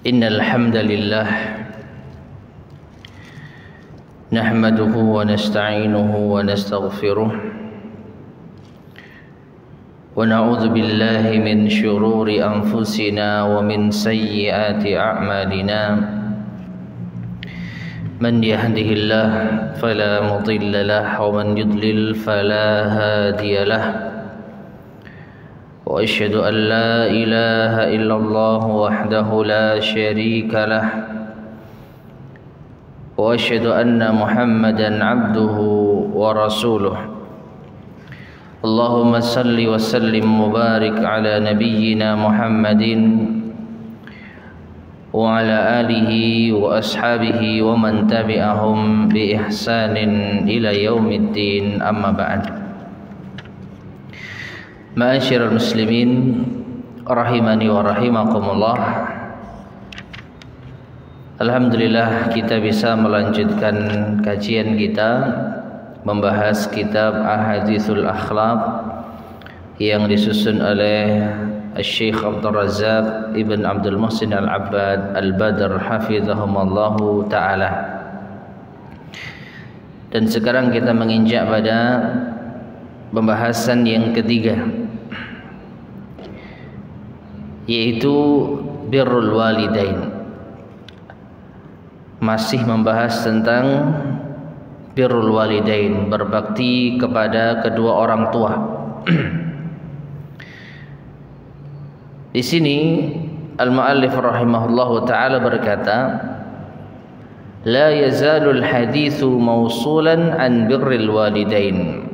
Innal hamdalillah nahmaduhu wa nasta'inuhu wa nastaghfiruh wa na'udzu billahi min shururi anfusina wa min sayyiati a'malina man yahdihillahu fala mudilla lahu wa man yudlil fala hadiya lahu وأشهد أن لا إله إلا الله وحده لا شريك له وأشهد أن محمدا عبده ورسوله اللهم صل وسلم وبارك على نبينا محمد وعلى آله وأصحابه ومن تبعهم بإحسان إلى يوم الدين أما بعد. Ma'asyiral muslimin rahimani wa rahimakumullah. Alhamdulillah kita bisa melanjutkan kajian kita membahas kitab Ahaditsul Akhlaq yang disusun oleh Syekh Abdul Razzaq Ibn Abdul Muhsin Al-Abbad Al-Badr hafizahumallahu ta'ala. Dan sekarang kita menginjak pada pembahasan yang ketiga, yaitu birrul walidain. Masih membahas tentang birrul walidain, berbakti kepada kedua orang tua. Di sini al-muallif rahimahullahu taala berkata, la yazalul haditsu mausulan an birril walidain.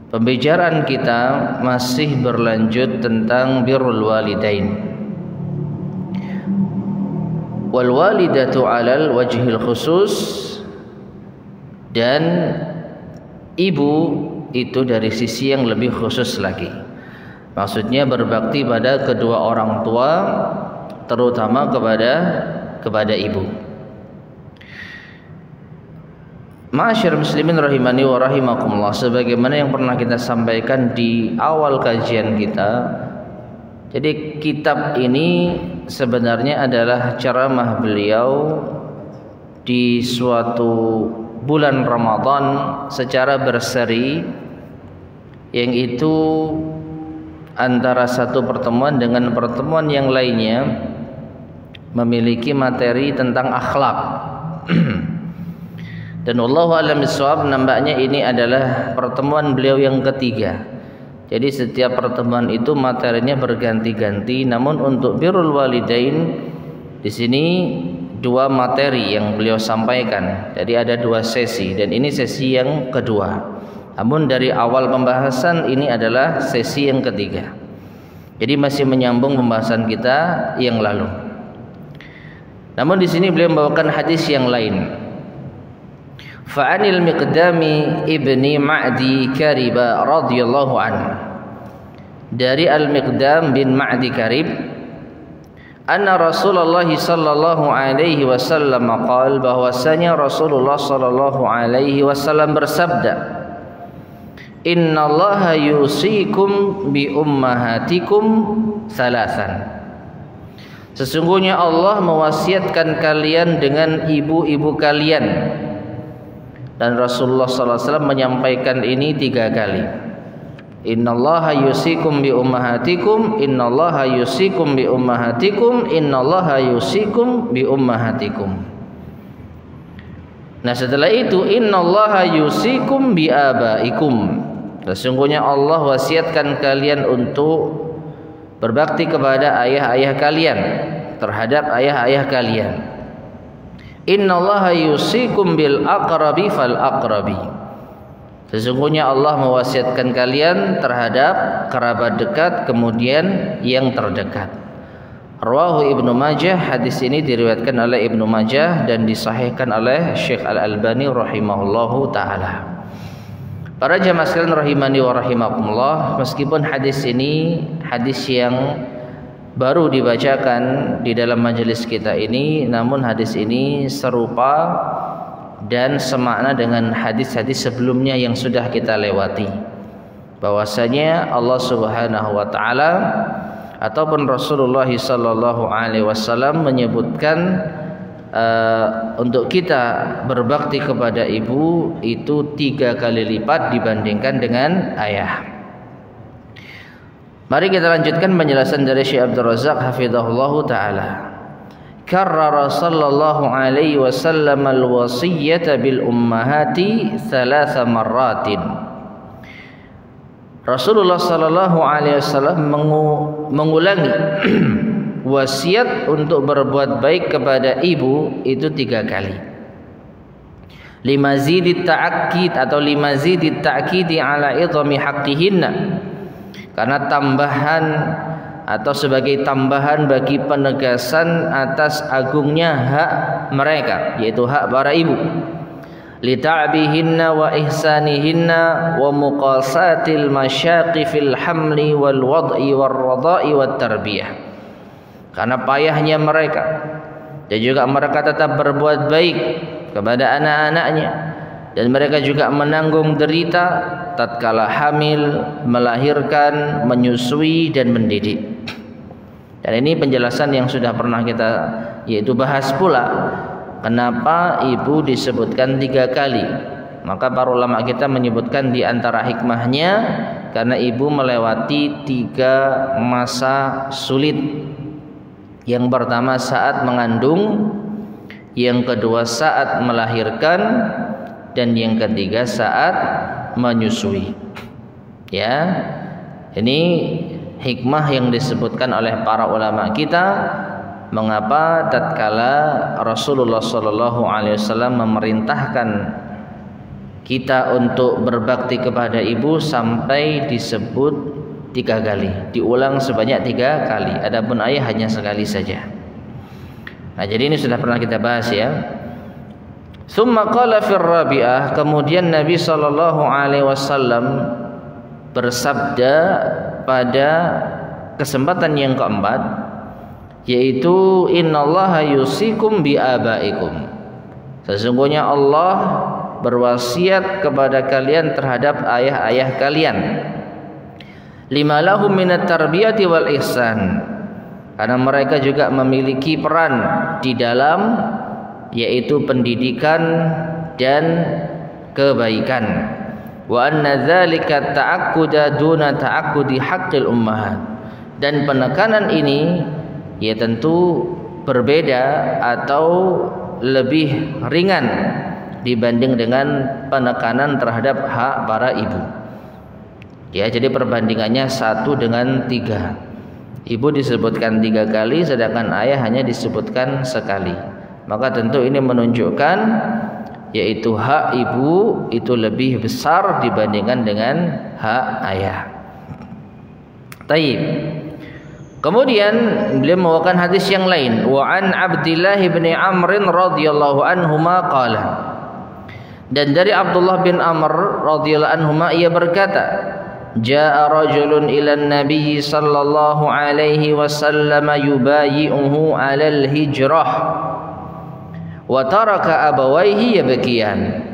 Pembicaraan kita masih berlanjut tentang birrul walidain. Wal walidatu 'alal wajhil khusus, dan ibu itu dari sisi yang lebih khusus lagi. Maksudnya berbakti pada kedua orang tua, terutama kepada ibu. Ma'asyiral muslimin rahimani wa rahimakumullah, sebagaimana yang pernah kita sampaikan di awal kajian kita, jadi kitab ini sebenarnya adalah ceramah beliau di suatu bulan Ramadan secara berseri, yang itu antara satu pertemuan dengan pertemuan yang lainnya memiliki materi tentang akhlak. Dan wallahu a'lam bishawab, nampaknya ini adalah pertemuan beliau yang ketiga. Jadi setiap pertemuan itu materinya berganti-ganti, namun untuk birrul walidain di sini dua materi yang beliau sampaikan. Jadi ada dua sesi, dan ini sesi yang kedua. Namun dari awal pembahasan ini adalah sesi yang ketiga. Jadi masih menyambung pembahasan kita yang lalu. Namun di sini beliau membawakan hadis yang lain. Fa'anil Miqdami ibni Ma'di Kariba radhiyallahu anhu, dari Al-Miqdam bin Ma'di Karib, anna Rasulullah sallallahu alaihi wasallam qala, bahwasanya Rasulullah sallallahu alaihi wasallam bersabda, innallaha yusikum bi ummahatikum salasan, sesungguhnya Allah mewasiatkan kalian dengan ibu-ibu kalian. Dan Rasulullah SAW menyampaikan ini 3 kali. Innallaha yusikum bi ummahatikum, innallaha yusikum bi ummahatikum, innallaha yusikum bi ummahatikum. Nah, setelah itu innallaha yusikum bi abaikum, sesungguhnya Allah wasiatkan kalian untuk berbakti kepada ayah-ayah kalian, terhadap ayah-ayah kalian. Innallaha yusikum bil aqrabi fal aqrabi, sesungguhnya Allah mewasiatkan kalian terhadap kerabat dekat, kemudian yang terdekat. Rawahu Ibnu Majah, hadis ini diriwayatkan oleh Ibnu Majah dan disahihkan oleh Syekh Al-Albani rahimahullahu taala. Para jamaah sekalian rahimani wa rahimakumullah, meskipun hadis ini hadis yang baru dibacakan di dalam majelis kita ini, namun hadis ini serupa dan semakna dengan hadis-hadis sebelumnya yang sudah kita lewati, bahwasanya Allah Subhanahu wa taala ataupun Rasulullah sallallahu alaihi wasallam menyebutkan untuk kita berbakti kepada ibu itu 3 kali lipat dibandingkan dengan ayah. Mari kita lanjutkan penjelasan dari Syekh Abdul Razak hafizahullahu taala. Karrara sallallahu alaihi wasallam al-wasiyyata bil ummahati 3 marratin. Rasulullah sallallahu alaihi wasallam mengulangi wasiat untuk berbuat baik kepada ibu itu 3 kali. Limazidit ta'akkid atau limazidit ta'kidi ala idhami haqqihinna, karena tambahan atau sebagai tambahan bagi penegasan atas agungnya hak mereka, yaitu hak para ibu. Lita'bihinna wa ihsanihinna wa muqasatil masyaqi fil hamli wal wad'i war radha'i wat tarbiyah. Karena payahnya mereka, dan juga mereka tetap berbuat baik kepada anak-anaknya, dan mereka juga menanggung derita tatkala hamil, melahirkan, menyusui dan mendidik. Dan ini penjelasan yang sudah pernah kita bahas pula, kenapa ibu disebutkan 3 kali. Maka para ulama kita menyebutkan di antara hikmahnya karena ibu melewati 3 masa sulit. Yang pertama saat mengandung, yang kedua saat melahirkan, dan yang ketiga saat menyusui. Ya, ini hikmah yang disebutkan oleh para ulama kita mengapa tatkala Rasulullah sallallahu alaihi wasallam memerintahkan kita untuk berbakti kepada ibu sampai disebut 3 kali, diulang sebanyak 3 kali. Adapun ayah hanya sekali saja. Nah, jadi ini sudah pernah kita bahas ya. Tsumma qala fir rabi'ah, kemudian Nabi sallallahu alaihi wasallam bersabda pada kesempatan yang keempat, yaitu innallaha yusikum bi abaikum. Sesungguhnya Allah berwasiat kepada kalian terhadap ayah-ayah kalian. Lima lahum minat tarbiyati wal ihsan, karena mereka juga memiliki peran di dalam yaitu pendidikan dan kebaikan. Wa anna dzalika ta'akkuda duna ta'akkudi haqqil ummahat, dan penekanan ini ya tentu berbeda atau lebih ringan dibanding dengan penekanan terhadap hak para ibu. Ya, jadi perbandingannya 1 dengan 3. Ibu disebutkan 3 kali, sedangkan ayah hanya disebutkan sekali. Maka tentu ini menunjukkan yaitu hak ibu itu lebih besar dibandingkan dengan hak ayah. Taib. Kemudian beliau membawakan hadis yang lain. Wa an Abdullah bin Amr radhiyallahu anhuma qala. Dan dari Abdullah bin Amr radhiyallahu anhuma ia berkata, Ja'a rajulun ila an-nabiy sallallahu alaihi wasallam yubayi'uhu 'alal hijrah wa taraka abawaihi yabkiyan.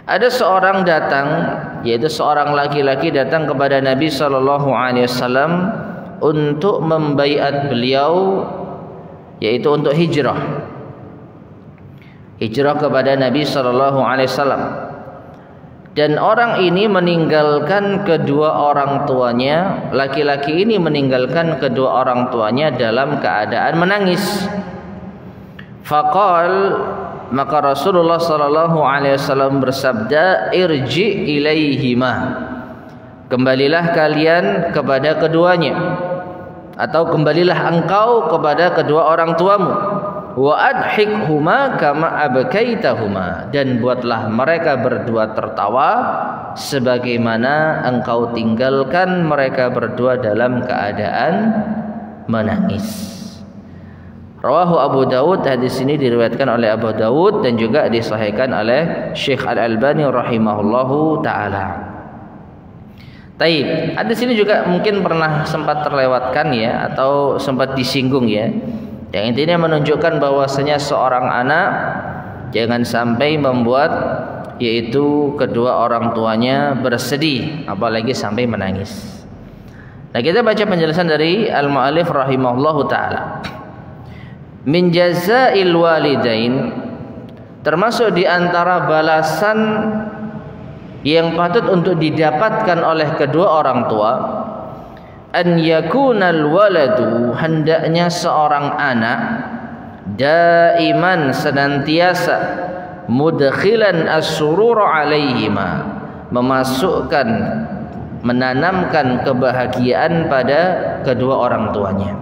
Ada seorang datang, yaitu seorang laki-laki datang kepada Nabi sallallahu alaihi wasallam untuk membaiat beliau, yaitu untuk hijrah. Hijrah kepada Nabi sallallahu alaihi wasallam. Dan orang ini meninggalkan kedua orang tuanya, laki-laki ini meninggalkan kedua orang tuanya dalam keadaan menangis. Faqal, maka Rasulullah sallallahu alaihi wasallam bersabda, irji ilaihima, kembalilah kalian kepada keduanya, atau kembalilah engkau kepada kedua orang tuamu. Wa adhikhuma kama abkaitahuma, dan buatlah mereka berdua tertawa sebagaimana engkau tinggalkan mereka berdua dalam keadaan menangis. Rawahu Abu Dawud. Hadis ini diriwayatkan oleh Abu Dawud dan juga disahihkan oleh Syekh Al-Albani rahimahullahu taala. Taib. Hadis ini juga mungkin pernah sempat terlewatkan ya, atau sempat disinggung ya. Yang intinya menunjukkan bahwasanya seorang anak jangan sampai membuat yaitu kedua orang tuanya bersedih, apalagi sampai menangis. Nah, kita baca penjelasan dari al-mu'allif rahimahullahu taala. Min jazail walidain, termasuk di antara balasan yang patut untuk didapatkan oleh kedua orang tua, an yakunal waladu, hendaknya seorang anak daiman, senantiasa mudkhilan as-surur alaihima, memasukkan, menanamkan kebahagiaan pada kedua orang tuanya.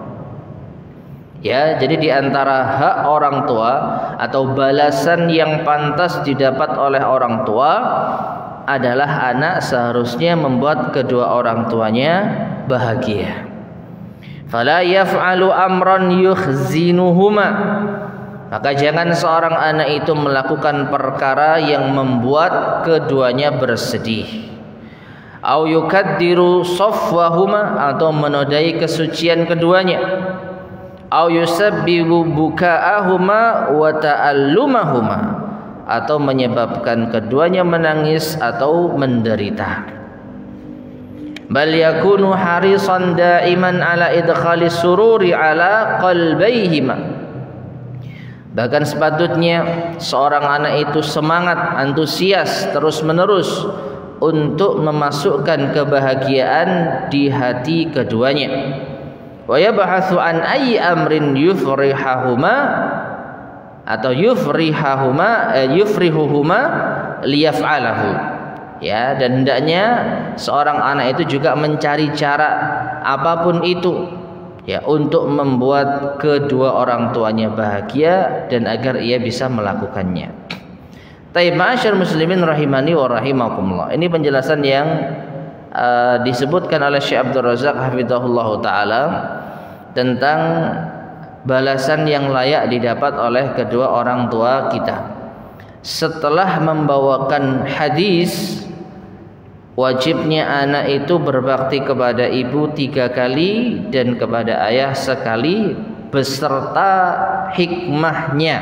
Ya, jadi di antara hak orang tua atau balasan yang pantas didapat oleh orang tua adalah anak seharusnya membuat kedua orang tuanya bahagia. Fala yaf'alu amran yukhzinuhuma, maka jangan seorang anak itu melakukan perkara yang membuat keduanya bersedih. Au yukaddiru safwahuma, atau menodai kesucian keduanya. Au yusabbibu buka'ahuma wa ta'allumahuma, atau menyebabkan keduanya menangis atau menderita. Bal yakunu harisan daiman ala idkhali sururi ala qalbayhima, bahkan sepatutnya seorang anak itu semangat, antusias terus-menerus untuk memasukkan kebahagiaan di hati keduanya. Wa yabhathu an ayyi amrin yufrihahuma atau yufrihuhuma liyaf'alahu. Ya, dan hendaknya seorang anak itu juga mencari cara apapun itu, ya, untuk membuat kedua orang tuanya bahagia dan agar ia bisa melakukannya. Taib ma'asyar muslimin rahimani wa rahimakumullah. Ini penjelasan yang disebutkan oleh Syekh Abdul Razak hafizahullah taala tentang balasan yang layak didapat oleh kedua orang tua kita. Setelah membawakan hadis wajibnya anak itu berbakti kepada ibu 3 kali dan kepada ayah sekali beserta hikmahnya.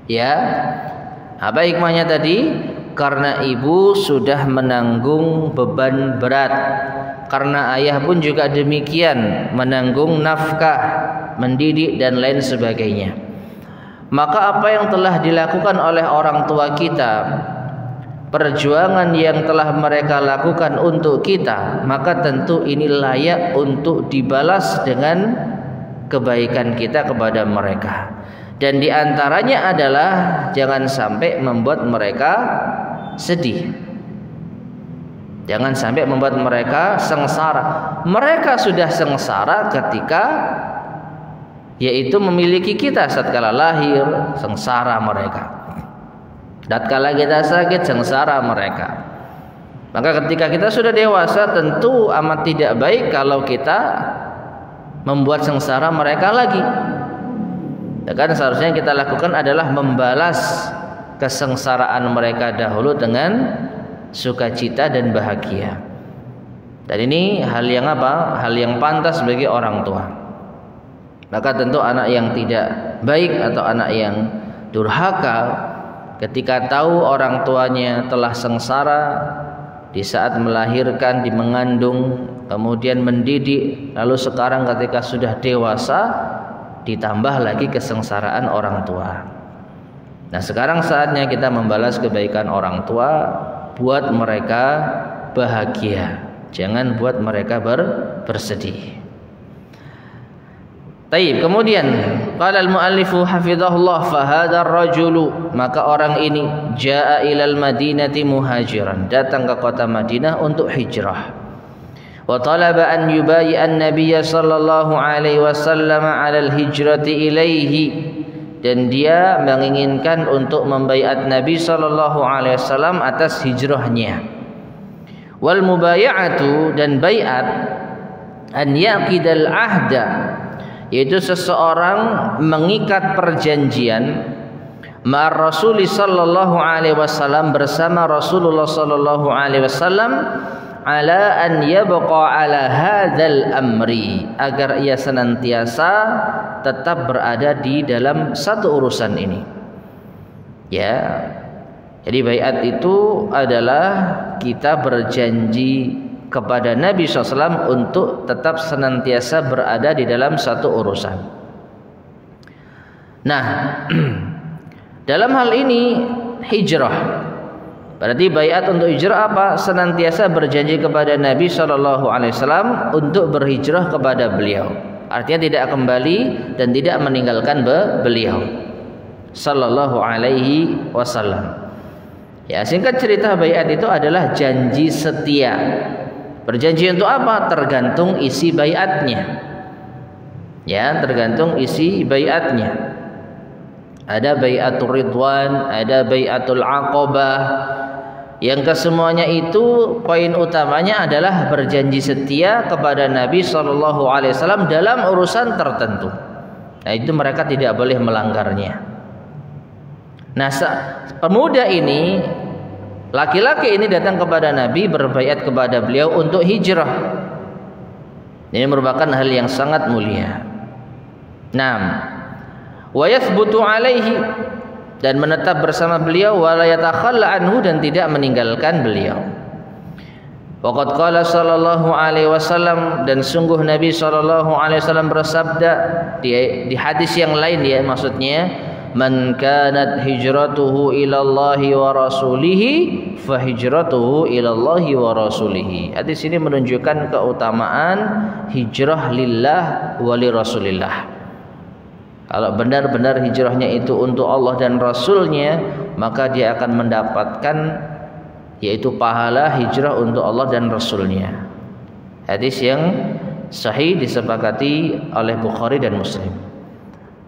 Ya, apa hikmahnya tadi? Karena ibu sudah menanggung beban berat, karena ayah pun juga demikian, menanggung nafkah, mendidik dan lain sebagainya. Maka apa yang telah dilakukan oleh orang tua kita, perjuangan yang telah mereka lakukan untuk kita, maka tentu ini layak untuk dibalas dengan kebaikan kita kepada mereka. Dan diantaranya adalah jangan sampai membuat mereka sedih, jangan sampai membuat mereka sengsara. Mereka sudah sengsara ketika yaitu memiliki kita, tatkala lahir sengsara mereka, tatkala kita sakit sengsara mereka. Maka ketika kita sudah dewasa tentu amat tidak baik kalau kita membuat sengsara mereka lagi. Dan seharusnya yang kita lakukan adalah membalas kesengsaraan mereka dahulu dengan sukacita dan bahagia. Dan ini hal yang apa? Hal yang pantas bagi orang tua. Maka tentu anak yang tidak baik atau anak yang durhaka ketika tahu orang tuanya telah sengsara di saat melahirkan, mengandung, kemudian mendidik, lalu sekarang ketika sudah dewasa ditambah lagi kesengsaraan orang tua. Nah, sekarang saatnya kita membalas kebaikan orang tua, buat mereka bahagia, jangan buat mereka bersedih. Taib. Kemudian qala al-muallifu hafizahullah fa hadzal rajulu, maka orang ini jaa ilal madinati muhajiran, datang ke kota Madinah untuk hijrah. Wa talaba an yubayyi'an nabiyya sallallahu alaihi wasallam 'ala al-hijrati ilaihi, dan dia menginginkan untuk membaiat Nabi sallallahu alaihi wasallam atas hijrahnya. Wal mubaya'atu, dan baiat, an yaqidal ahda, yaitu seseorang mengikat perjanjian ma'ar Rasul sallallahu alaihi wasallam, bersama Rasulullah sallallahu alaihi wasallam, ala an yabqa ala hadzal amri, agar ia senantiasa tetap berada di dalam satu urusan ini. Ya. Jadi baiat itu adalah kita berjanji kepada Nabi SAW untuk tetap senantiasa berada di dalam satu urusan. Nah, dalam hal ini hijrah, berarti baiat untuk hijrah apa? Senantiasa berjanji kepada Nabi SAW untuk berhijrah kepada beliau. Artinya tidak kembali dan tidak meninggalkan beliau sallallahu alaihi wasallam. Ya, singkat cerita, baiat itu adalah janji setia. Berjanji untuk apa? Tergantung isi baiatnya. Ya, tergantung isi baiatnya. Ada baiatul ridwan, ada baiatul aqabah. Yang kesemuanya itu poin utamanya adalah berjanji setia kepada Nabi SAW dalam urusan tertentu. Nah, itu mereka tidak boleh melanggarnya. Nah, pemuda ini, laki-laki ini datang kepada Nabi, berbaiat kepada beliau untuk hijrah. Ini merupakan hal yang sangat mulia. Naam. Wa yathbutu alaihi, dan menetap bersama beliau, wa la yatakhalla anhu, dan tidak meninggalkan beliau. Waqad qala sallallahu alaihi wasallam, dan sungguh Nabi sallallahu alaihi wasallam bersabda di hadis yang lain, ya, maksudnya man kanat hijratuhu ila Allahi wa rasulihi fa hijratuhu ila Allahi wa rasulihi. Hadis ini menunjukkan keutamaan hijrah lillah wa li rasulillah. Kalau benar-benar hijrahnya itu untuk Allah dan Rasulnya, maka dia akan mendapatkan yaitu pahala hijrah untuk Allah dan Rasulnya. Hadis yang sahih disepakati oleh Bukhari dan Muslim.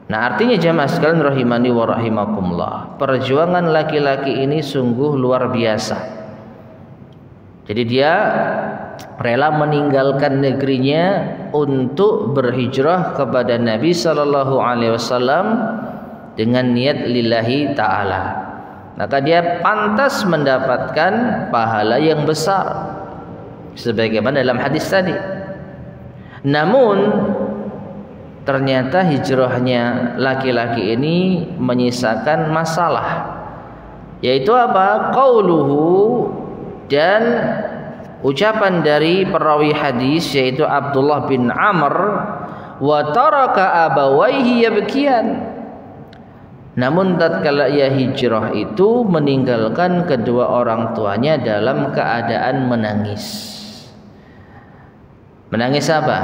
Nah, artinya jamaah sekalian rahimani wa rahimakumullah, perjuangan laki-laki ini sungguh luar biasa. Jadi dia rela meninggalkan negerinya untuk berhijrah kepada Nabi sallallahu alaihi wasallam dengan niat lillahi taala. Maka dia pantas mendapatkan pahala yang besar sebagaimana dalam hadis tadi. Namun ternyata hijrahnya laki-laki ini menyisakan masalah, yaitu apa? Qauluhu, dan ucapan dari perawi hadis yaitu Abdullah bin Amr, wa taraka abawaihi yabkiyan. Namun tatkala ia hijrah itu meninggalkan kedua orang tuanya dalam keadaan menangis. Menangis apa?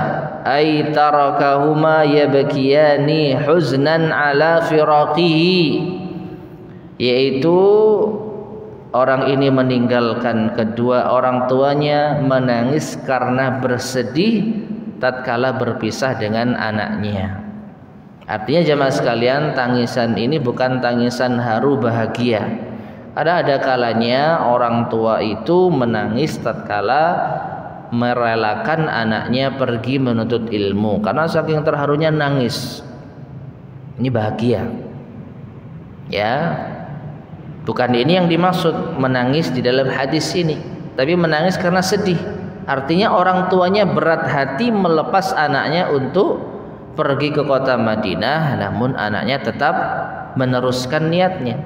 Ay tarakahuma yabkiyani huznan ala firaqihi, yaitu orang ini meninggalkan kedua orang tuanya menangis karena bersedih tatkala berpisah dengan anaknya. Artinya jemaah sekalian, tangisan ini bukan tangisan haru bahagia. Ada kalanya orang tua itu menangis tatkala merelakan anaknya pergi menuntut ilmu karena saking terharunya nangis. Ini bahagia. Ya. Bukan ini yang dimaksud menangis di dalam hadis ini, tapi menangis karena sedih. Artinya orang tuanya berat hati melepas anaknya untuk pergi ke kota Madinah, namun anaknya tetap meneruskan niatnya.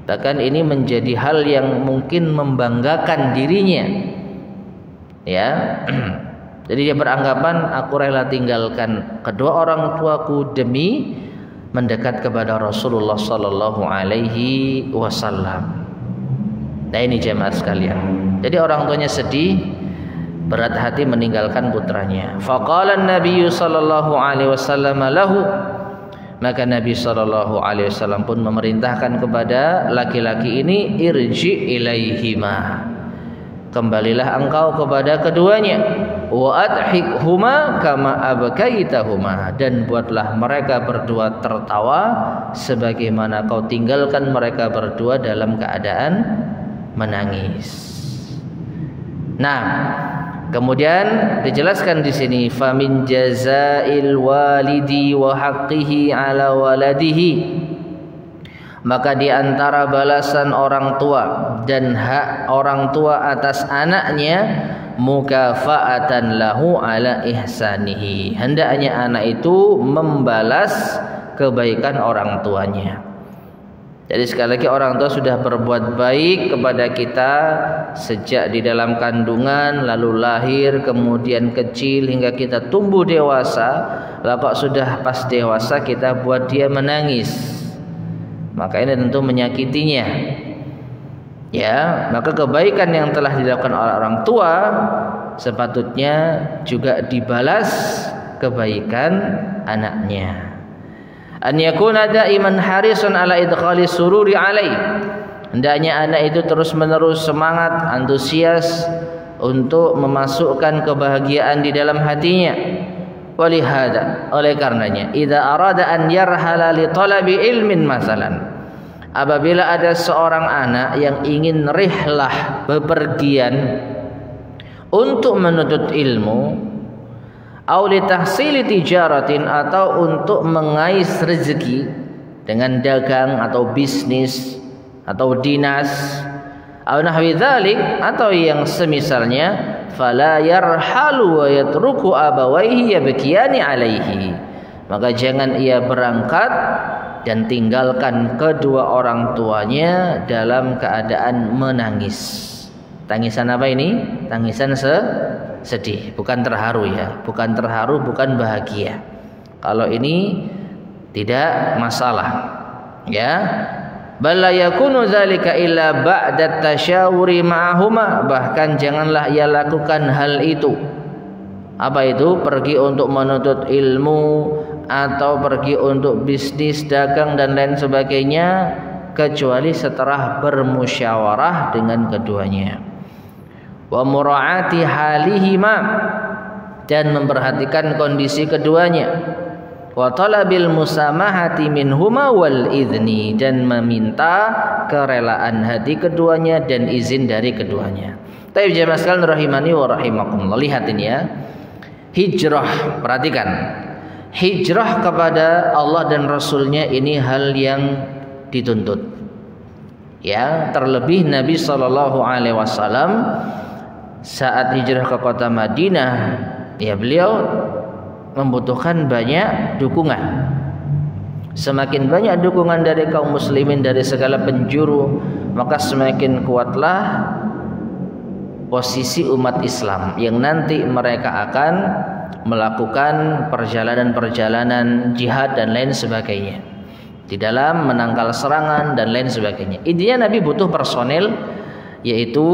Bahkan ini menjadi hal yang mungkin membanggakan dirinya. Ya. Jadi dia beranggapan, aku rela tinggalkan kedua orang tuaku demi mendekat kepada Rasulullah sallallahu alaihi wasallam. Nah, ini jemaah sekalian. Jadi orang tuanya sedih, berat hati meninggalkan putranya. Faqala an-nabiy sallallahu alaihi wasallam lahu, maka Nabi sallallahu alaihi wasallam pun memerintahkan kepada laki-laki ini, irji ilaihima, kembalilah engkau kepada keduanya, wa adhikhuma kama abkaitahuma, dan buatlah mereka berdua tertawa sebagaimana kau tinggalkan mereka berdua dalam keadaan menangis. Nah, kemudian dijelaskan di sini, famin jazail walidi wa haqqihi ala waladihi, maka di antara balasan orang tua dan hak orang tua atas anaknya, mukafa'atan lahu ala ihsanihi, hendaknya anak itu membalas kebaikan orang tuanya. Jadi sekali lagi orang tua sudah berbuat baik kepada kita sejak di dalam kandungan, lalu lahir, kemudian kecil hingga kita tumbuh dewasa. Lalu kok sudah pas dewasa kita buat dia menangis, maka ini tentu menyakitinya. Ya, maka kebaikan yang telah dilakukan oleh orang tua sepatutnya juga dibalas kebaikan anaknya. An yakuna daiman harisun ala idkhali sururi alaih. Hendaknya anak itu terus-menerus semangat, antusias untuk memasukkan kebahagiaan di dalam hatinya. Walihada, oleh karenanya, idza arada an yarhala li talabi ilmin masalan. Apabila ada seorang anak yang ingin rihlah, bepergian untuk menuntut ilmu, au li tahsili tijaratin, atau untuk mengais rezeki dengan dagang atau bisnis atau dinas, au nahwi dzalik, atau yang semisalnya, fala yarhalu wa yatruku abawaihi yabkiyani alaihi, maka jangan ia berangkat dan tinggalkan kedua orang tuanya dalam keadaan menangis. Tangisan apa ini? Tangisan sedih, bukan terharu ya, bukan terharu, bukan bahagia. Kalau ini tidak masalah, ya. Bal la yakunu dzalika illa ba'da tasyawuri ma'ahuma, bahkan janganlah ia lakukan hal itu. Apa itu? Pergi untuk menuntut ilmu atau pergi untuk bisnis, dagang dan lain sebagainya, kecuali setelah bermusyawarah dengan keduanya. Wa mura'ati halihima, dan memperhatikan kondisi keduanya. Wa talabil musamahati minhuma wal idzni, dan meminta kerelaan hati keduanya dan izin dari keduanya. Tapi jemaah sekalian rahimani wa rahimakumullah, lihat ini ya. Hijrah, perhatikan. Hijrah kepada Allah dan Rasulnya ini hal yang dituntut. Ya, terlebih Nabi SAW saat hijrah ke kota Madinah, ya beliau membutuhkan banyak dukungan. Semakin banyak dukungan dari kaum muslimin dari segala penjuru, maka semakin kuatlah posisi umat Islam yang nanti mereka akan melakukan perjalanan-perjalanan jihad dan lain sebagainya, di dalam menangkal serangan dan lain sebagainya. Intinya Nabi butuh personel, yaitu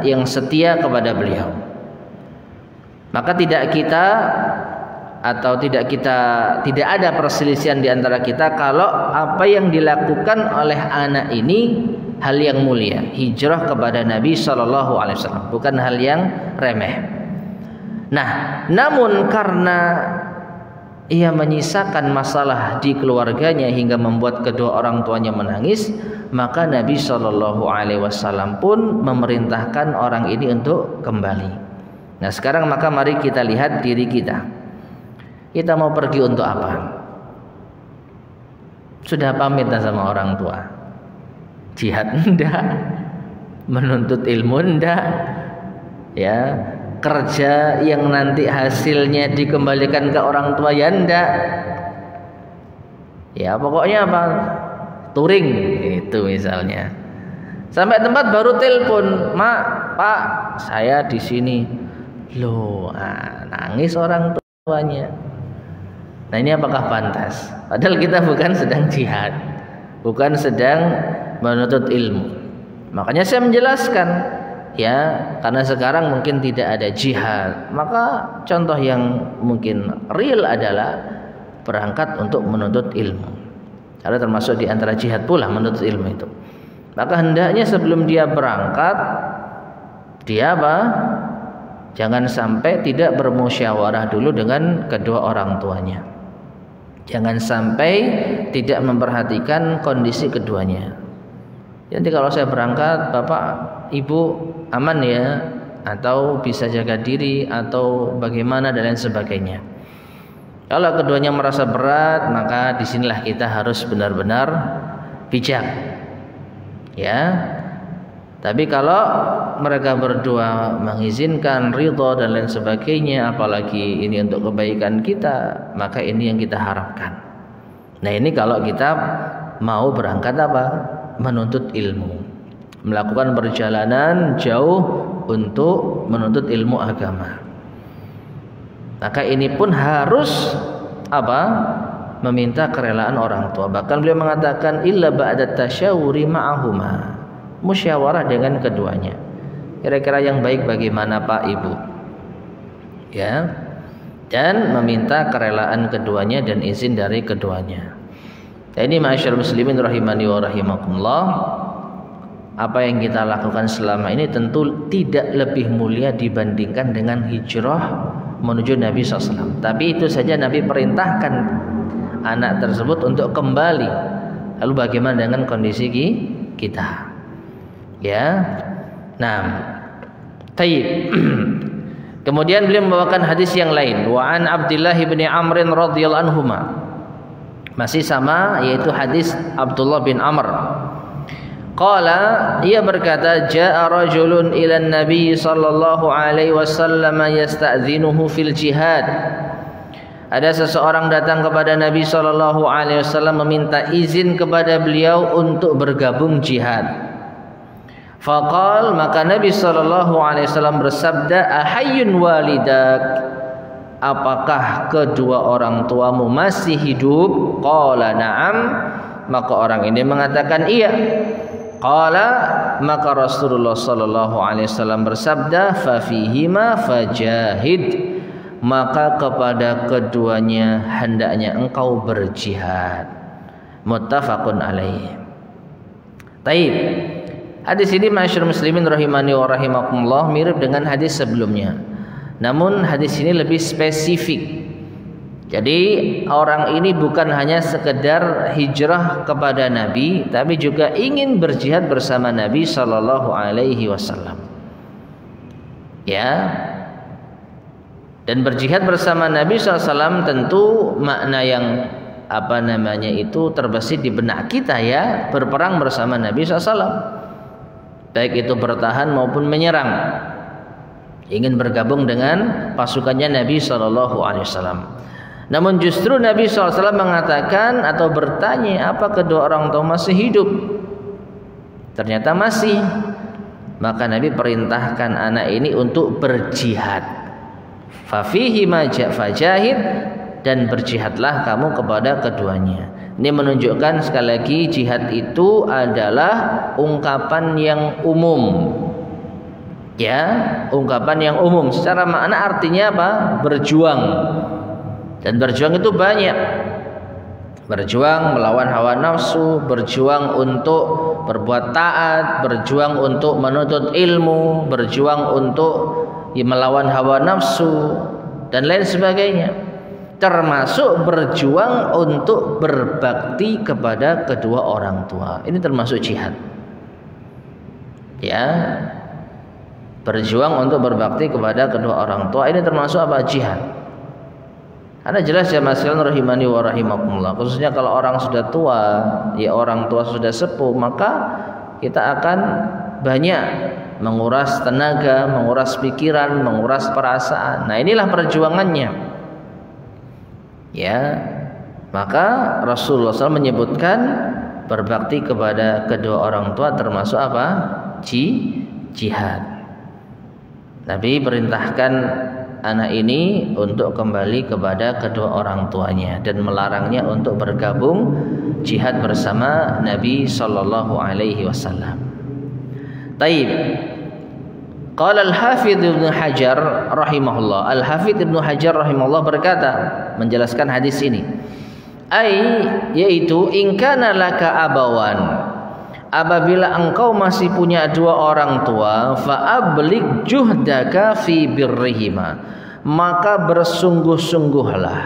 yang setia kepada beliau. Maka tidak ada perselisihan di antara kita kalau apa yang dilakukan oleh anak ini hal yang mulia. Hijrah kepada Nabi SAW bukan hal yang remeh. Nah, namun karena ia menyisakan masalah di keluarganya hingga membuat kedua orang tuanya menangis, maka Nabi SAW pun memerintahkan orang ini untuk kembali. Nah sekarang maka mari kita lihat diri kita. Kita mau pergi untuk apa? Sudah pamit sama orang tua? Jihad enggak? Menuntut ilmu enggak? Ya, kerja yang nanti hasilnya dikembalikan ke orang tua ya enggak? Ya pokoknya apa? Touring itu misalnya. Sampai tempat baru telepon, "Mak, Pak, saya di sini." Loh, nangis orang tuanya. Nah, ini apakah pantas? Padahal kita bukan sedang jihad, bukan sedang menuntut ilmu. Makanya saya menjelaskan, ya, karena sekarang mungkin tidak ada jihad, maka contoh yang mungkin real adalah berangkat untuk menuntut ilmu. Karena termasuk di antara jihad pula menuntut ilmu itu. Maka hendaknya sebelum dia berangkat, dia apa? Jangan sampai tidak bermusyawarah dulu dengan kedua orang tuanya. Jangan sampai tidak memperhatikan kondisi keduanya. Jadi kalau saya berangkat, Bapak, Ibu aman ya? Atau bisa jaga diri atau bagaimana dan lain sebagainya. Kalau keduanya merasa berat, maka disinilah kita harus benar-benar bijak. Ya. Tapi kalau mereka berdua mengizinkan, ridha dan lain sebagainya, apalagi ini untuk kebaikan kita, maka ini yang kita harapkan. Nah, ini kalau kita mau berangkat apa? Menuntut ilmu, melakukan perjalanan jauh untuk menuntut ilmu agama. Maka ini pun harus apa? Meminta kerelaan orang tua. Bahkan beliau mengatakan illa ba'da tasyawuri ma'ahuma, musyawarah dengan keduanya. Kira-kira yang baik bagaimana Pak Ibu? Ya. Dan meminta kerelaan keduanya dan izin dari keduanya. Ini ma'asyarul muslimin rahimani wa rahimakumullah, apa yang kita lakukan selama ini tentu tidak lebih mulia dibandingkan dengan hijrah menuju Nabi SAW. Tapi itu saja Nabi perintahkan anak tersebut untuk kembali. Lalu bagaimana dengan kondisi kita? Ya. Nah, tayyib. Kemudian beliau membawakan hadis yang lain. Wa an Abdullah bin Amr radhiyallahu anhuma. Masih sama, yaitu hadis Abdullah bin Amr. Qala, ia berkata, jaa rajulun ila Nabi sallallahu alaihi wasallam yasta'dzinuhu fil jihad. Ada seseorang datang kepada Nabi sallallahu alaihi wasallam meminta izin kepada beliau untuk bergabung jihad. Faqal, maka Nabi sallallahu alaihi wasallam bersabda, ahayyun walidak, apakah kedua orang tuamu masih hidup? Qala na'am, maka orang ini mengatakan iya. Qala, maka Rasulullah sallallahu alaihi wasallam bersabda, fa fihima fajahid, maka kepada keduanya hendaknya engkau berjihad. Muttafaqun alaih. Taib. Hadis ini ma'asyarul muslimin rahimani wa rahimakumullah mirip dengan hadis sebelumnya. Namun hadis ini lebih spesifik. Jadi orang ini bukan hanya sekedar hijrah kepada Nabi, tapi juga ingin berjihad bersama Nabi sallallahu alaihi wasallam. Ya. Dan berjihad bersama Nabi sallallahu alaihi wasallam tentu makna yang itu terbesit di benak kita ya, berperang bersama Nabi sallallahu alaihi wasallam. Baik itu bertahan maupun menyerang, ingin bergabung dengan pasukannya Nabi Shallallahu Alaihi Wasallam. Namun justru Nabi SAW mengatakan atau bertanya, apa kedua orang tua masih hidup? Ternyata masih. Maka Nabi perintahkan anak ini untuk berjihad. Fafihi fajahid, dan berjihadlah kamu kepada keduanya. Ini menunjukkan sekali lagi jihad itu adalah ungkapan yang umum. Ya, ungkapan yang umum. Secara makna artinya apa? Berjuang. Dan berjuang itu banyak. Berjuang melawan hawa nafsu, berjuang untuk berbuat taat, berjuang untuk menuntut ilmu, berjuang untuk melawan hawa nafsu dan lain sebagainya. Termasuk berjuang untuk berbakti kepada kedua orang tua. Ini termasuk jihad. Ya. Berjuang untuk berbakti kepada kedua orang tua ini termasuk apa? Jihad. Karena jelas ya masyaallah rahimani wa rahimakumullah, khususnya kalau orang sudah tua, ya orang tua sudah sepuh, maka kita akan banyak menguras tenaga, menguras pikiran, menguras perasaan. Nah, inilah perjuangannya. Ya, maka Rasulullah SAW menyebutkan berbakti kepada kedua orang tua termasuk apa? Jihad. Nabi perintahkan anak ini untuk kembali kepada kedua orang tuanya dan melarangnya untuk bergabung jihad bersama Nabi Sallallahu Alaihi Wasallam. Taib. Qala al-Hafidz Ibnu Hajar rahimahullah. Al-Hafidz Ibnu Hajar rahimahullah berkata menjelaskan hadis ini. Yaitu in kana laka abawan. Apabila engkau masih punya dua orang tua, fa ablig juhdaka fi birrihima. Maka bersungguh-sungguhlah,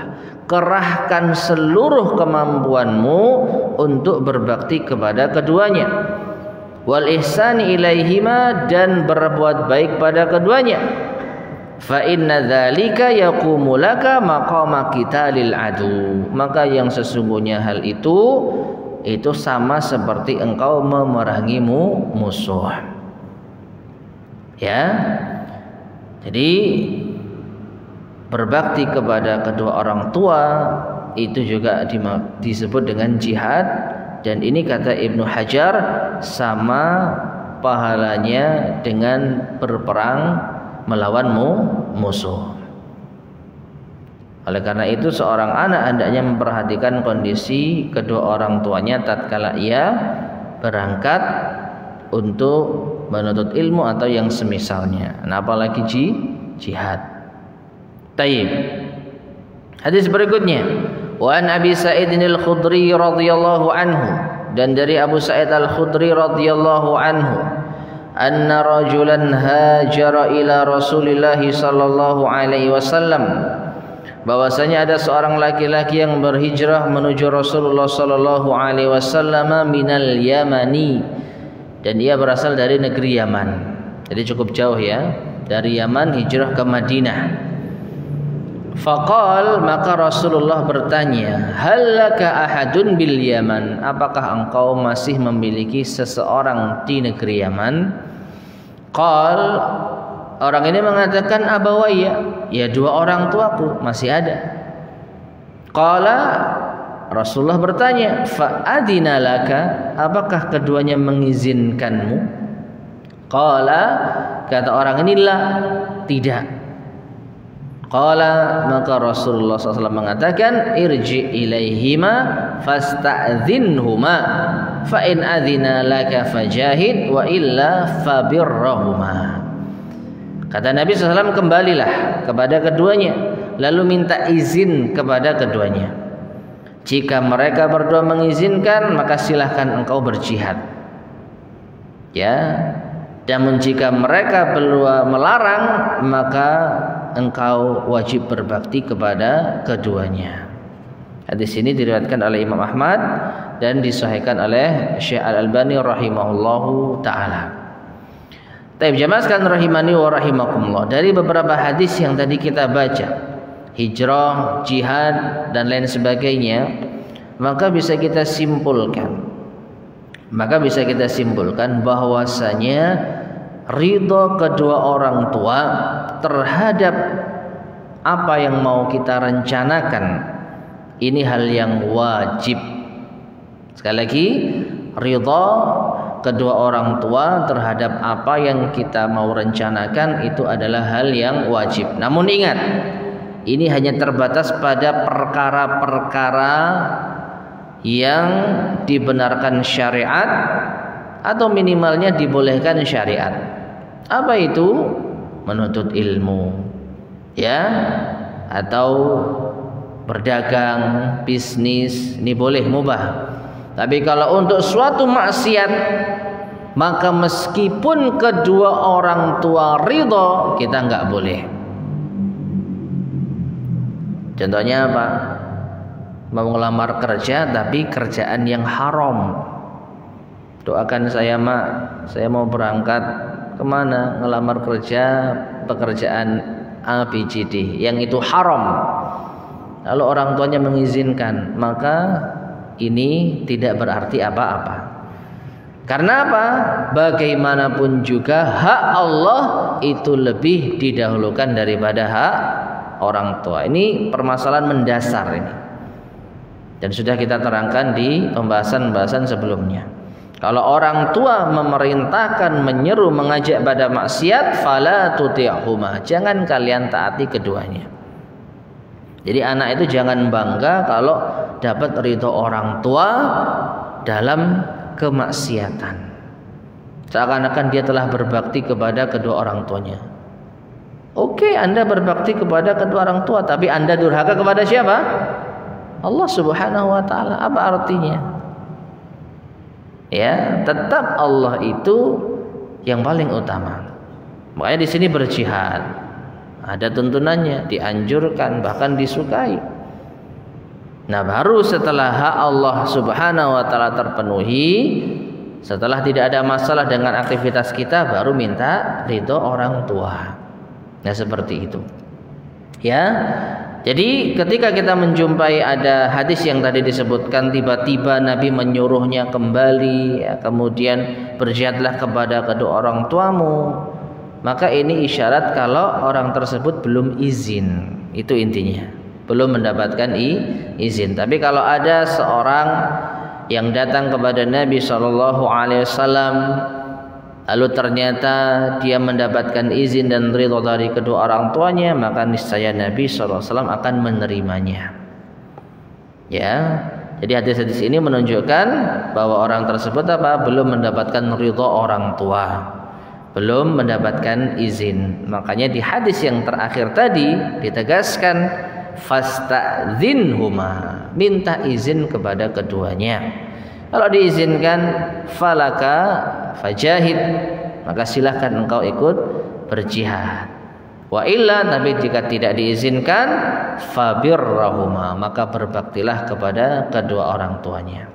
kerahkan seluruh kemampuanmu untuk berbakti kepada keduanya. Wal ihsani ilaihima, dan berbuat baik pada keduanya. Fa inna dzalika yaqumu laka maqama qitalil adu. Maka yang sesungguhnya hal itu sama seperti engkau memerangi musuh. Ya. Jadi berbakti kepada kedua orang tua itu juga disebut dengan jihad Dan ini kata Ibnu Hajar sama pahalanya dengan berperang melawan musuh. Oleh karena itu seorang anak hendaknya memperhatikan kondisi kedua orang tuanya tatkala ia berangkat untuk menuntut ilmu atau yang semisalnya. Nah, apalagi jihad. Taib. Hadis berikutnya, wa an Abi Sa'id al-Khudri radhiyallahu anhu, dan dari Abu Sa'id al-Khudri radhiyallahu anhu, anna rajulan hajara ila Rasulillah sallallahu alaihi wasallam, bahwasanya ada seorang laki-laki yang berhijrah menuju Rasulullah sallallahu alaihi wasallam minal Yamani, dan ia berasal dari negeri Yaman. Jadi cukup jauh ya, dari Yaman hijrah ke Madinah. Faqal, maka Rasulullah bertanya, hal laka ahadun bil Yaman, apakah engkau masih memiliki seseorang di negeri Yaman? Qal, orang ini mengatakan abawaya, ya dua orang tuaku masih ada. Qala, Rasulullah bertanya, fa adina laka, apakah keduanya mengizinkanmu? Qala, kata orang ini, la, tidak. Qala, maka Rasulullah SAW mengatakan, irji ilaihima fasta'dhinhuma fa in adhina laka fajahid wa illa fabirrahuma. Kata Nabi SAW, kembalilah kepada keduanya, lalu minta izin kepada keduanya. Jika mereka berdua mengizinkan, maka silahkan engkau berjihad. Ya, namun jika mereka berdua melarang, maka engkau wajib berbakti kepada keduanya. Hadis ini diriwayatkan oleh Imam Ahmad dan disahihkan oleh Syekh Al-Albani rahimahullahu taala. Taib jamaah sekalian rahimani wa rahimakumullah, dari beberapa hadis yang tadi kita baca, hijrah, jihad dan lain sebagainya, maka bisa kita simpulkan bahwasanya ridho kedua orang tua terhadap apa yang mau kita rencanakan ini hal yang wajib. Sekali lagi, ridho kedua orang tua terhadap apa yang kita mau rencanakan itu adalah hal yang wajib. Namun ingat, ini hanya terbatas pada perkara-perkara yang dibenarkan syariat atau minimalnya dibolehkan syariat. Apa itu? Menuntut ilmu, ya, atau berdagang, bisnis, ini boleh, mubah. Tapi kalau untuk suatu maksiat, maka meskipun kedua orang tua ridho, kita nggak boleh. Contohnya apa? Mau ngelamar kerja tapi kerjaan yang haram. Doakan saya, Mak, saya mau berangkat kemana? Ngelamar kerja, pekerjaan ABCD yang itu haram. Lalu orang tuanya mengizinkan, maka ini tidak berarti apa-apa. Karena apa? Bagaimanapun juga hak Allah itu lebih didahulukan daripada hak orang tua. Ini permasalahan mendasar ini, dan sudah kita terangkan di pembahasan-pembahasan sebelumnya. Kalau orang tua memerintahkan, menyeru, mengajak pada maksiat, fala tuti'huma, jangan kalian taati keduanya. Jadi anak itu jangan bangga kalau dapat ridho orang tua dalam kemaksiatan, seakan-akan dia telah berbakti kepada kedua orang tuanya. Oke, Anda berbakti kepada kedua orang tua, tapi Anda durhaka kepada siapa? Allah Subhanahu wa taala. Apa artinya? Ya, tetap Allah itu yang paling utama. Makanya di sini berjihad, ada tuntunannya, dianjurkan, bahkan disukai. Nah, baru setelah hak Allah Subhanahu wa taala terpenuhi, setelah tidak ada masalah dengan aktivitas kita, baru minta ridho orang tua. Nah, seperti itu. Ya. Jadi ketika kita menjumpai ada hadis yang tadi disebutkan, tiba-tiba Nabi menyuruhnya kembali, ya, kemudian berjihadlah kepada kedua orang tuamu, maka ini isyarat kalau orang tersebut belum izin. Itu intinya, belum mendapatkan izin. Tapi kalau ada seorang yang datang kepada Nabi sallallahu alaihi wasallam, lalu ternyata dia mendapatkan izin dan ridha dari kedua orang tuanya, maka niscaya Nabi sallallahu alaihi wasallam akan menerimanya. Ya. Jadi hadis-hadis ini menunjukkan bahwa orang tersebut belum mendapatkan ridha orang tua, belum mendapatkan izin. Makanya di hadis yang terakhir tadi ditegaskan fasta'dzinhuma, minta izin kepada keduanya. Kalau diizinkan falaka fajahid, maka silahkan engkau ikut berjihad. Wa illa, tapi jika tidak diizinkan fabirrahuma, maka berbaktilah kepada kedua orang tuanya.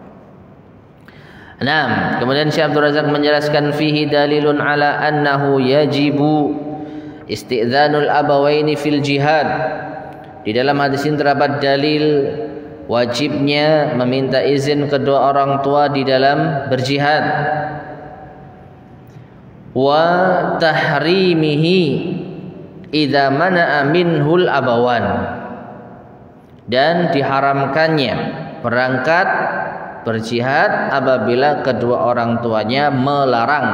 6. Kemudian Syekh Abdul Razak menjelaskan fihi dalilun ala annahu yajibu isti'dzanul abawaini fil jihad. Di dalam hadis ini terdapat dalil wajibnya meminta izin kedua orang tua di dalam berjihad. Wa tahrimihi idza mana'a minhul abawan, dan diharamkannya berangkat berjihad apabila kedua orang tuanya melarang,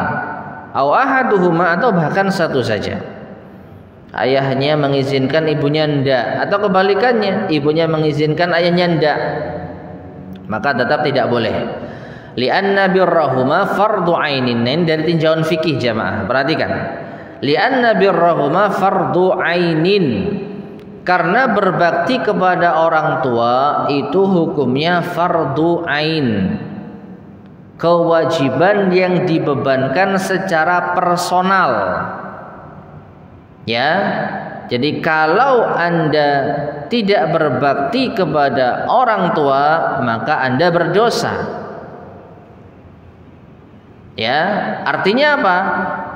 au ahaduhuma, atau bahkan satu saja. Ayahnya mengizinkan, ibunya ndak, atau kebalikannya, ibunya mengizinkan, ayahnya ndak, maka tetap tidak boleh. Li'anna birrahuma fardhu ainin. Ini dari tinjauan fikih jamaah, perhatikan. Li'anna birrahuma fardhu ainin, karena berbakti kepada orang tua itu hukumnya fardhu ain, kewajiban yang dibebankan secara personal. Ya, jadi kalau Anda tidak berbakti kepada orang tua, maka Anda berdosa. Ya, artinya apa?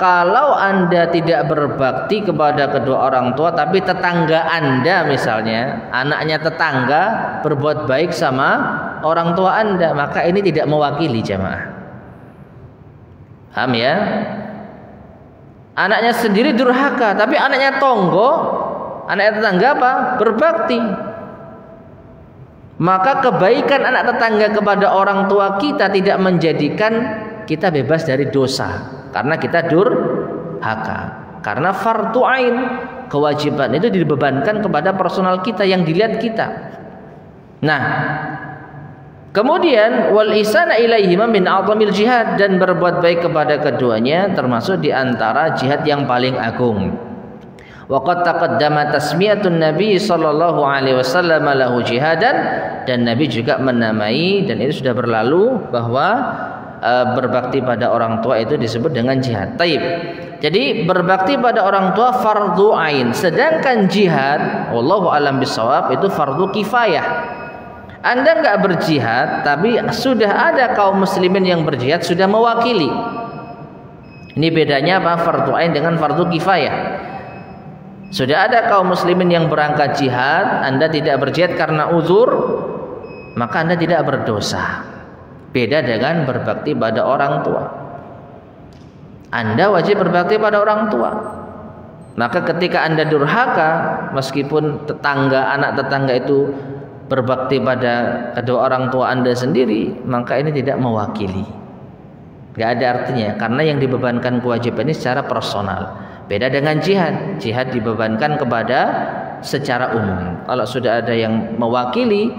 Kalau Anda tidak berbakti kepada kedua orang tua, tapi tetangga Anda misalnya, anaknya tetangga berbuat baik sama orang tua Anda, maka ini tidak mewakili jamaah. Paham ya? Anaknya sendiri durhaka, tapi anaknya tonggo, anaknya tetangga berbakti. Maka kebaikan anak tetangga kepada orang tua kita tidak menjadikan kita bebas dari dosa, karena kita durhaka. Karena fardhu ain, kewajiban itu dibebankan kepada personal kita yang dilihat kita. Nah, kemudian wal ihsana ilaihima min a'zamil jihad, dan berbuat baik kepada keduanya termasuk di antara jihad yang paling agung. Wa qad taqaddama tasmiyatun Nabi sallallahu alaihi wasallam lahu jihadan, dan Nabi juga menamai, dan itu sudah berlalu, bahwa berbakti pada orang tua itu disebut dengan jihad. Taib. Jadi berbakti pada orang tua fardhu ain, sedangkan jihad wallahu alam bisawab itu fardhu kifayah. Anda enggak berjihad, tapi sudah ada kaum muslimin yang berjihad, sudah mewakili. Ini bedanya apa fardhu ain dengan fardhu kifayah. Sudah ada kaum muslimin yang berangkat jihad, Anda tidak berjihad karena uzur, maka Anda tidak berdosa. Beda dengan berbakti pada orang tua. Anda wajib berbakti pada orang tua. Maka ketika Anda durhaka, meskipun anak tetangga itu berbakti pada kedua orang tua Anda sendiri, maka ini tidak mewakili. Gak ada artinya, karena yang dibebankan kewajiban ini secara personal. Beda dengan jihad. Jihad dibebankan kepada secara umum. Kalau sudah ada yang mewakili,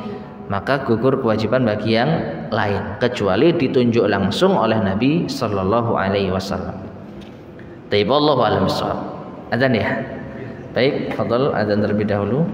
maka gugur kewajiban bagi yang lain, kecuali ditunjuk langsung oleh Nabi sallallahu alaihi wasallam. Taib, wallahu a'lam bishawab. Adzan ya. Baik, fadhal adzan terlebih dahulu.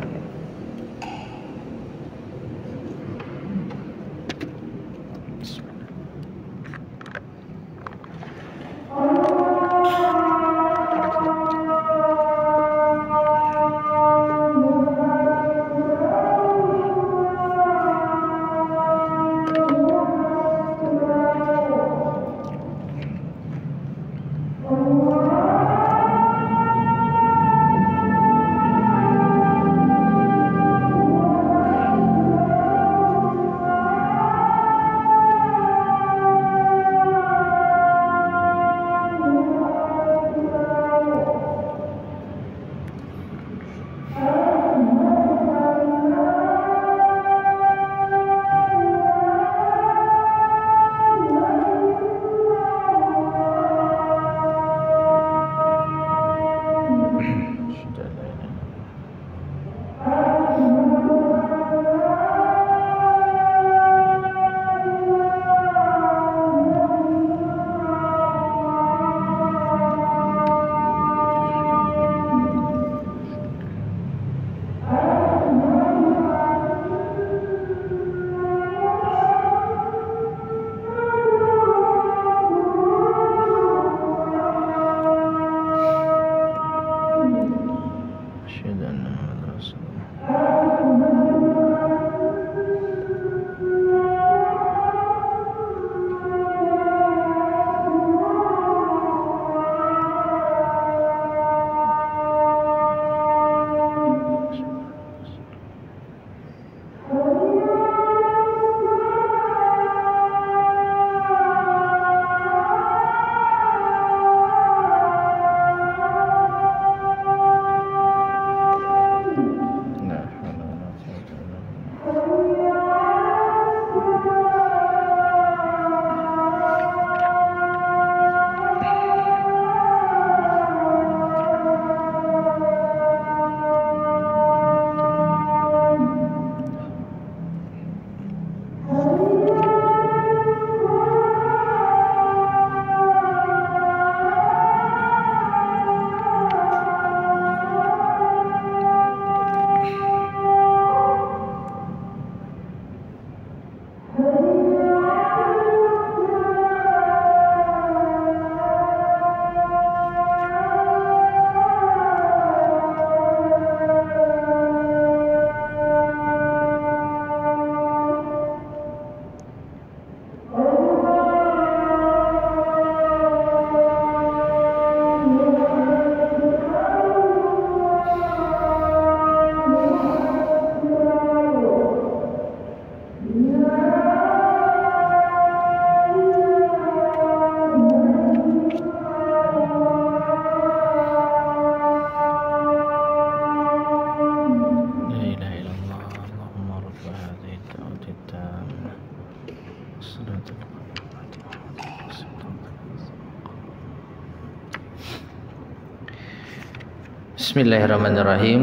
Bismillahirrahmanirrahim.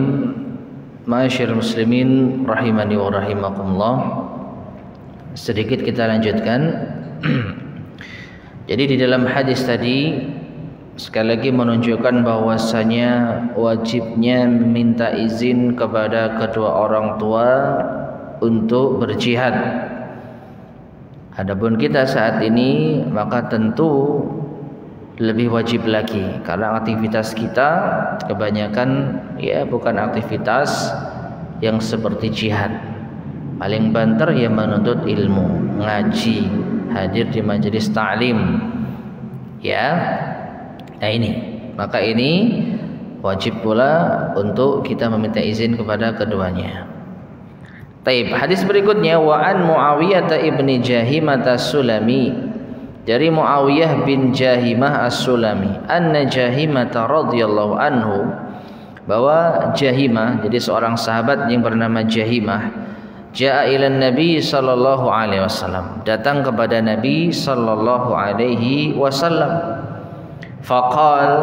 Ma'asyiral muslimin rahimani wa rahimakumullah. Sedikit kita lanjutkan. Jadi di dalam hadis tadi sekali lagi menunjukkan bahwasanya wajibnya meminta izin kepada kedua orang tua untuk berjihad. Adapun kita saat ini maka tentu lebih wajib lagi karena aktivitas kita kebanyakan ya bukan aktivitas yang seperti jihad. Paling banter ya menuntut ilmu, ngaji, hadir di majelis ta'lim. Ya. Nah ini, maka ini wajib pula untuk kita meminta izin kepada keduanya. Taib, hadis berikutnya wa an Muawiyah ibni Jahimah as-Sulami. Dari Muawiyah bin Jahimah as-Sulami, anna Jahimah radhiyallahu anhu, bahwa Jahimah jadi seorang sahabat yang bernama Jahimah, jaa ila Nabi sallallahu alaihi wasallam, datang kepada Nabi sallallahu alaihi wasallam. Faqal,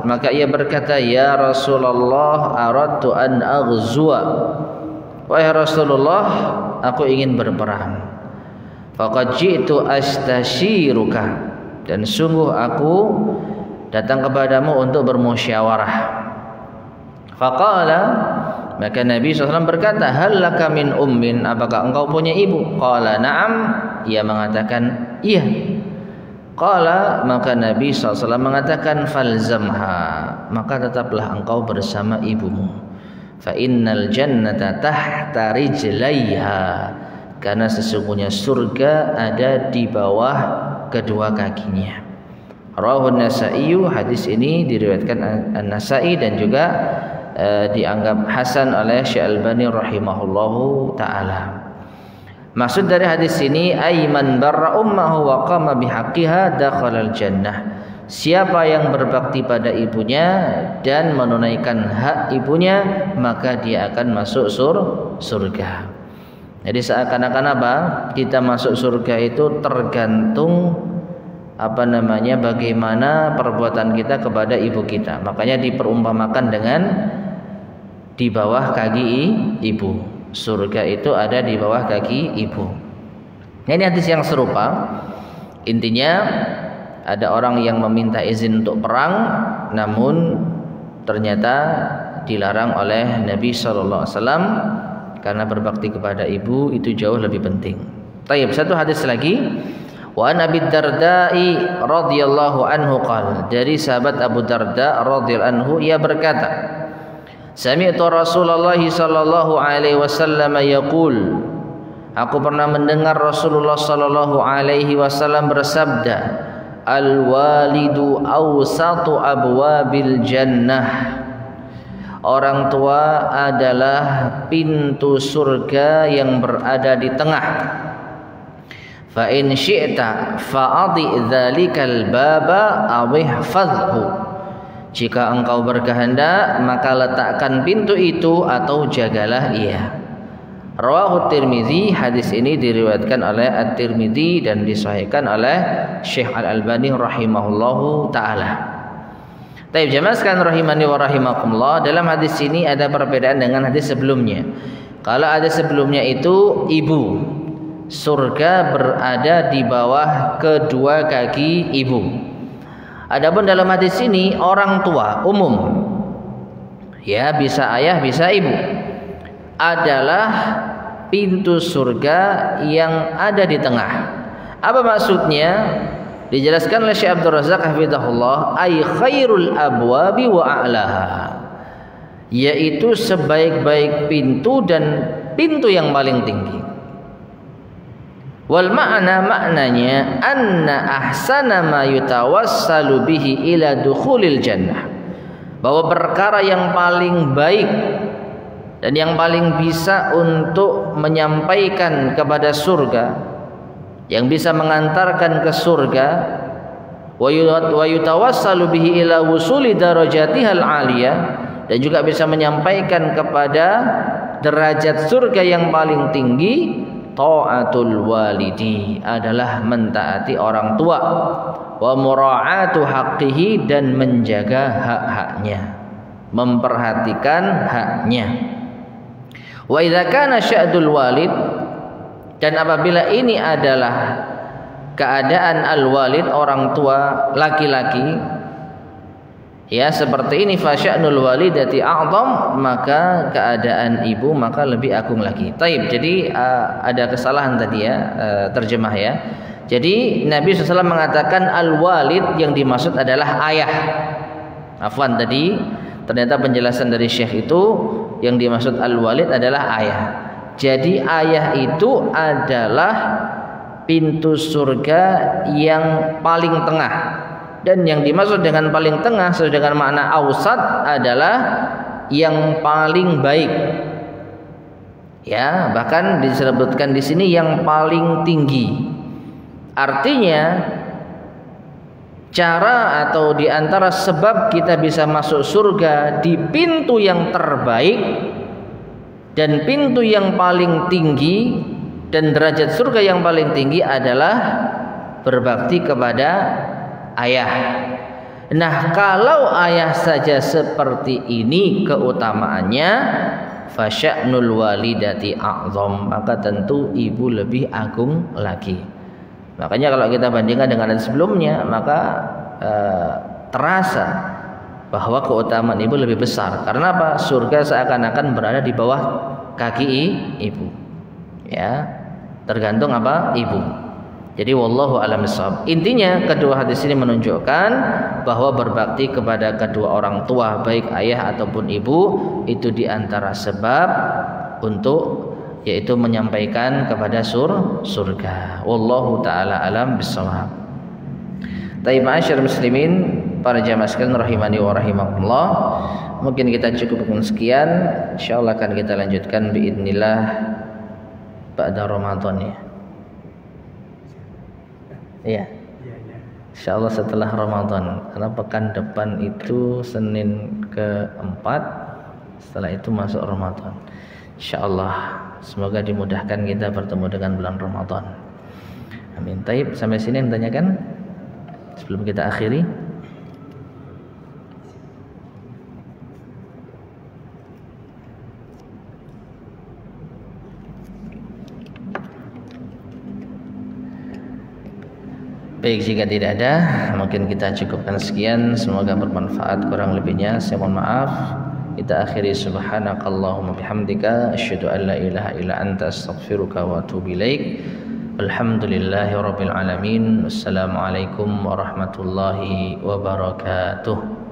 maka ia berkata, ya Rasulullah, aradtu an aghzuwa. Wahai Rasulullah, aku ingin berperang. Faqad ji'tu astasyiruka, dan sungguh aku datang kepadamu untuk bermusyawarah. Faqala, maka Nabi SAW berkata, hal laka min ummin, apakah engkau punya ibu? Qala na'am, ia mengatakan iya. Qala, maka Nabi SAW mengatakan falzamha, maka tetaplah engkau bersama ibumu. Fa innal jannata tahta rijlaiha, karena sesungguhnya surga ada di bawah kedua kakinya. Rawahu An-Nasa'i, hadis ini diriwayatkan An-Nasa'i dan juga dianggap hasan oleh Syekh Albani rahimahullahu taala. Maksud dari hadis ini, aiman barra ummahu wa qama bihaqqiha dakhalal jannah. Siapa yang berbakti pada ibunya dan menunaikan hak ibunya, maka dia akan masuk surga. Jadi seakan-akan apa? Kita masuk surga itu tergantung bagaimana perbuatan kita kepada ibu kita. Makanya diperumpamakan dengan di bawah kaki ibu. Surga itu ada di bawah kaki ibu. Nah, ini hadis yang serupa. Intinya ada orang yang meminta izin untuk perang, namun ternyata dilarang oleh Nabi sallallahu alaihi wasallam karena berbakti kepada ibu itu jauh lebih penting. Taib, satu hadis lagi. Wa an Abi Darda'i radhiyallahu anhu qala, dari sahabat Abu Darda radhiyallahu anhu ia berkata, sami'tu Rasulullah sallallahu alaihi wasallam yaqul, aku pernah mendengar Rasulullah sallallahu alaihi wasallam bersabda, al walidu awsatu abwabil jannah, orang tua adalah pintu surga yang berada di tengah. Fa in syi'ta fa'adhi dzalikal baba aw ihfazhu, jika engkau berkehendak maka letakkan pintu itu atau jagalah ia. Rawahu Tirmizi, hadis ini diriwayatkan oleh At-Tirmizi dan disahihkan oleh Syekh Al-Albani rahimahullahu taala. Taib, jamaah sekalian rahimani wa rahimakumullah, dalam hadis ini ada perbedaan dengan hadis sebelumnya. Kalau ada sebelumnya itu ibu, surga berada di bawah kedua kaki ibu. Adapun dalam hadis ini orang tua umum, ya bisa ayah bisa ibu, adalah pintu surga yang ada di tengah. Apa maksudnya? Dijelaskan oleh Syekh Abdul Razak hafizahullah, ay khairul abwabi wa a'laha, yaitu sebaik-baik pintu dan pintu yang paling tinggi. Wal maknanya anna ahsana ma yutawassalu bihi ila dukhulil jannah, bahwa perkara yang paling baik dan yang paling bisa untuk menyampaikan kepada surga, yang bisa mengantarkan ke surga, wa yutawassalu bihi ila wusuli darajatihal aliyah, dan juga bisa menyampaikan kepada derajat surga yang paling tinggi, ta'atul walidi, adalah mentaati orang tua, wa mura'atu haqqihi, dan menjaga hak-haknya. memperhatikan haknya. Wa idza kana sya'dul walid, dan apabila ini adalah keadaan al-walid, orang tua laki-laki, ya seperti ini, fa sya'nul walidati a'zam, maka keadaan ibu maka lebih agung lagi. Taib. Jadi ada kesalahan tadi ya, terjemah ya. Jadi Nabi SAW mengatakan al-walid yang dimaksud adalah ayah. Afwan, tadi ternyata penjelasan dari Syekh itu yang dimaksud al-walid adalah ayah. Jadi ayah itu adalah pintu surga yang paling tengah, dan yang dimaksud dengan paling tengah sesuai dengan makna ausat adalah yang paling baik. Ya, bahkan disebutkan di sini yang paling tinggi. Artinya cara atau diantara sebab kita bisa masuk surga di pintu yang terbaik dan pintu yang paling tinggi dan derajat surga yang paling tinggi adalah berbakti kepada ayah. Nah, kalau ayah saja seperti ini keutamaannya, fasya'nul walidati a'zam, maka tentu ibu lebih agung lagi. Makanya kalau kita bandingkan dengan sebelumnya, maka terasa bahwa keutamaan ibu lebih besar. Karena apa? Surga seakan-akan berada di bawah kaki ibu. Ya, tergantung apa? Ibu. Jadi wallahu a'lam bishawab. Intinya kedua hadis ini menunjukkan bahwa berbakti kepada kedua orang tua, baik ayah ataupun ibu, itu diantara sebab untuk yaitu menyampaikan kepada surga. Wallahu taala alam bisawab. Taib ma'asyar muslimin, para jamaah sekalian rahimani wa rahimakumullah. Mungkin kita cukupkan sekian. Insyaallah akan kita lanjutkan biidznillah pada Ramadan ya. Iya. Insyaallah setelah Ramadan. Karena pekan depan itu Senin ke-4. Setelah itu masuk Ramadan. Insyaallah semoga dimudahkan kita bertemu dengan bulan Ramadan. Amin. Taib, sampai sini yang ditanyakan sebelum kita akhiri. Baik, jika tidak ada, mungkin kita cukupkan sekian. Semoga bermanfaat. Kurang lebihnya saya mohon maaf. Kita akhiri subhanakallahumma bihamdika asyhadu an la ilaha illa anta astaghfiruka wa atubu ilaik. Alhamdulillahirabbil alamin. Wassalamualaikum warahmatullahi wabarakatuh.